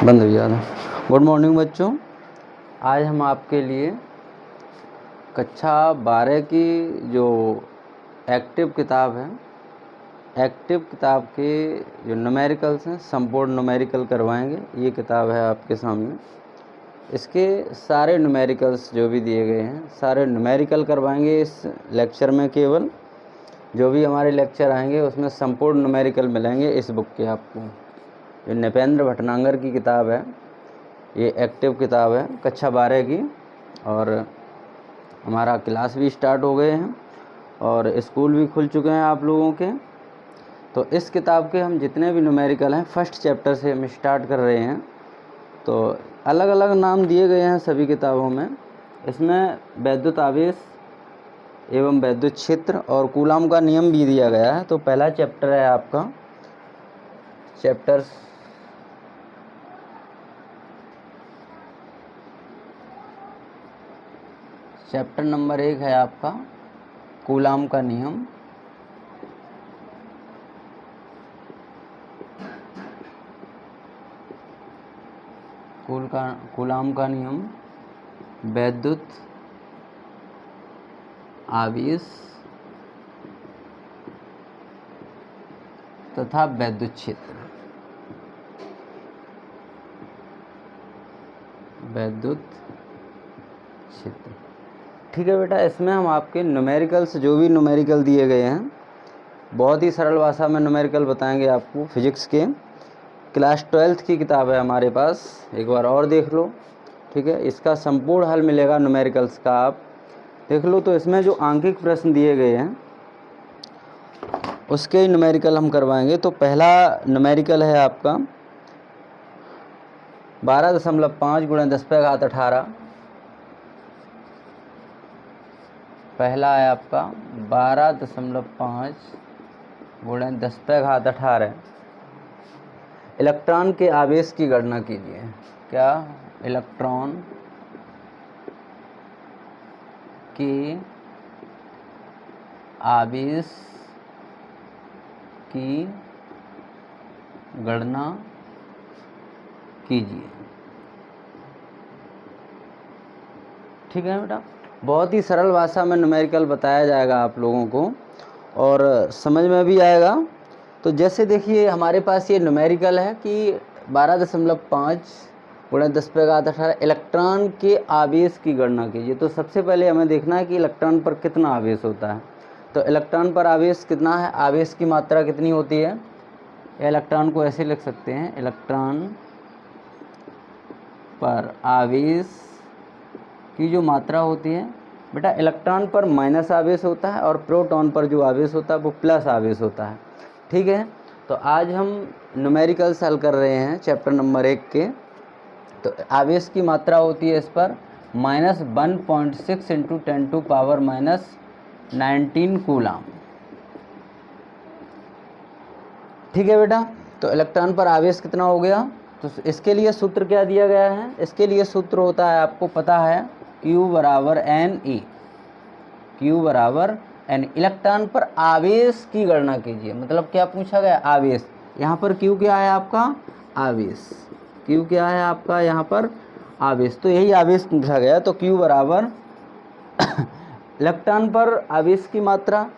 बंद हो जाता। गुड मॉर्निंग बच्चों, आज हम आपके लिए कक्षा 12 की जो एक्टिव किताब है, एक्टिव किताब के जो न्यूमेरिकल्स हैं, संपूर्ण न्यूमेरिकल करवाएंगे। ये किताब है आपके सामने। इसके सारे न्यूमेरिकल्स जो भी दिए गए हैं, सारे न्यूमेरिकल करवाएंगे इस लेक्चर में। केवल जो भी हमारे लेक्चर आएंगे उसमें संपूर्ण न्यूमेरिकल मिलेंगे इस बुक के आपको। ये नृपेंद्र भटनागर की किताब है, ये एक्टिव किताब है कक्षा 12 की। और हमारा क्लास भी स्टार्ट हो गए हैं और स्कूल भी खुल चुके हैं आप लोगों के। तो इस किताब के हम जितने भी न्यूमेरिकल हैं, फर्स्ट चैप्टर से हम स्टार्ट कर रहे हैं। तो अलग अलग नाम दिए गए हैं सभी किताबों में। इसमें वैद्युत आवेश एवं वैद्युत क्षेत्र और कूलाम का नियम भी दिया गया है। तो पहला चैप्टर है आपका चैप्टर नंबर 1 है आपका कूलाम का नियम। कूलाम का नियम, वैद्युत आवेश तथा वैद्युत क्षेत्र। वैद्युत क्षेत्र, ठीक है बेटा। इसमें हम आपके न्यूमेरिकल्स, जो भी न्यूमेरिकल दिए गए हैं, बहुत ही सरल भाषा में न्यूमेरिकल बताएंगे आपको। फिजिक्स के क्लास 12th की किताब है हमारे पास, एक बार और देख लो, ठीक है। इसका संपूर्ण हल मिलेगा न्यूमेरिकल्स का, आप देख लो। तो इसमें जो आंकिक प्रश्न दिए गए हैं उसके न्यूमेरिकल हम करवाएंगे। तो पहला न्यूमेरिकल है आपका 12.5 × 10⁻18। पहला है आपका 12.5 × 10⁻18। इलेक्ट्रॉन के आवेश की गणना कीजिए। क्या? इलेक्ट्रॉन के आवेश की गणना कीजिए, ठीक है बेटा। बहुत ही सरल भाषा में न्यूमेरिकल बताया जाएगा आप लोगों को और समझ में भी आएगा। तो जैसे देखिए हमारे पास ये न्यूमेरिकल है कि 12.5 × 10⁻18 इलेक्ट्रॉन के आवेश की गणना कीजिए। तो सबसे पहले हमें देखना है कि इलेक्ट्रॉन पर कितना आवेश होता है। तो इलेक्ट्रॉन पर आवेश कितना है, आवेश की मात्रा कितनी होती है। इलेक्ट्रॉन को ऐसे लिख सकते हैं, इलेक्ट्रॉन पर आवेश की जो मात्रा होती है बेटा, इलेक्ट्रॉन पर माइनस आवेश होता है और प्रोटॉन पर जो आवेश होता है वो प्लस आवेश होता है, ठीक है। तो आज हम न्यूमेरिकल हल कर रहे हैं चैप्टर नंबर 1 के। तो आवेश की मात्रा होती है इस पर -1.6 × 10⁻⁻19 कूलाम, ठीक है बेटा। तो इलेक्ट्रॉन पर आवेश कितना हो गया। तो इसके लिए सूत्र क्या दिया गया है, इसके लिए सूत्र होता है, आपको पता है, Q = Ne। Q = N। Electron पर आवेश की गणना कीजिए, मतलब क्या पूछा गया, आवेश। यहाँ पर Q क्या है आपका, आवेश। Q क्या है आपका यहाँ पर, आवेश। तो यही आवेश पूछा गया। तो Q बराबर इलेक्ट्रॉन पर आवेश की मात्रा,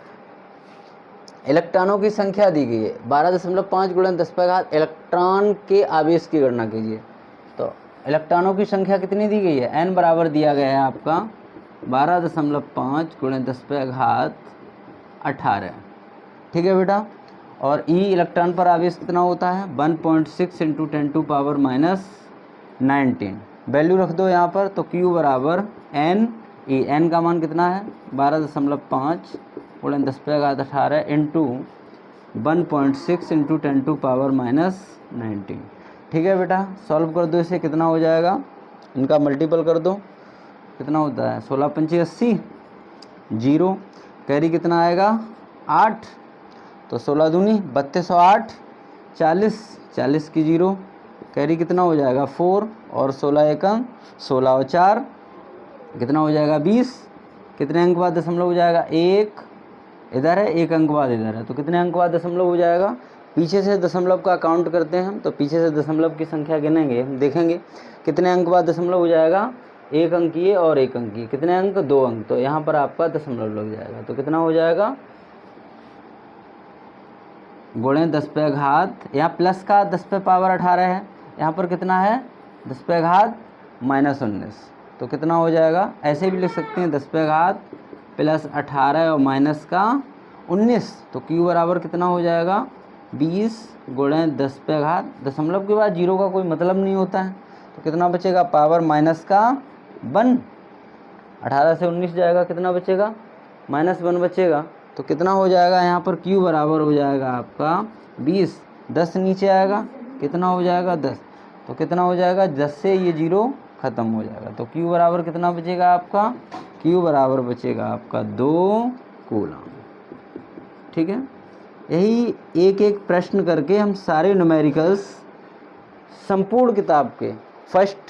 इलेक्ट्रॉनों की संख्या दी गई है 12.5 × 10⁻, इलेक्ट्रॉन के आवेश की गणना कीजिए। तो इलेक्ट्रॉनों की संख्या कितनी दी गई है, n बराबर दिया गया है आपका 12.5 × 10⁻18, ठीक है बेटा। और E इलेक्ट्रॉन पर आवेश कितना होता है, 1.6 × 10⁻19। वैल्यू रख दो यहाँ पर। तो Q बराबर N E, N का मान कितना है 12.5 × 10⁻18 इंटू 1.6 × 10⁻19, ठीक है बेटा। सॉल्व कर दो इसे, कितना हो जाएगा, इनका मल्टीपल कर दो, कितना होता है 16 × 5 = 80, 0 कैरी कितना आएगा 8। तो 16 दूनी 32 और 8 40, 40 की 0 कैरी कितना हो जाएगा 4 और 16 एकम 16 और 4 कितना हो जाएगा 20। कितने अंक बाद दशमलव हो जाएगा 1, इधर है 1 अंक बाद इधर है, तो कितने अंक बाद दशमलव हो जाएगा पीछे से दशमलव का काउंट करते हैं हम, तो पीछे से दशमलव की संख्या गिनेंगे, हम देखेंगे कितने अंक बाद दशमलव हो जाएगा, 1 अंक ये और 1 अंक ये, कितने अंक, 2 अंक, तो यहाँ पर आपका दशमलव लग जाएगा, तो कितना हो जाएगा, गुणे 10 पे घात, यहाँ प्लस का 10 पे पावर 18 है, यहाँ पर कितना है 10 पे घात -19, तो कितना हो जाएगा, ऐसे भी लिख सकते हैं 10 पे घात प्लस 18 और माइनस का 19, तो क्यू बराबर कितना हो जाएगा 20 गुणे 10 पे घात, दशमलव के बाद जीरो का कोई मतलब नहीं होता है, तो कितना बचेगा, पावर माइनस का 1, 18 से 19 जाएगा, कितना बचेगा -1 बचेगा, तो कितना हो जाएगा यहाँ पर Q बराबर हो जाएगा आपका 20, 10 नीचे आएगा, कितना हो जाएगा 10, तो कितना हो जाएगा 10 से ये जीरो ख़त्म हो जाएगा, तो Q बराबर कितना बचेगा आपका, Q बराबर बचेगा आपका 2 कूलम। ठीक है, यही एक एक प्रश्न करके हम सारे न्यूमेरिकल्स संपूर्ण किताब के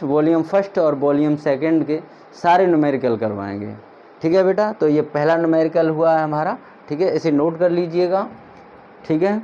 वॉल्यूम फर्स्ट और वॉल्यूम सेकंड के सारे न्यूमेरिकल करवाएंगे। ठीक है बेटा, तो ये पहला न्यूमेरिकल हुआ है हमारा। ठीक है, इसे नोट कर लीजिएगा। ठीक है।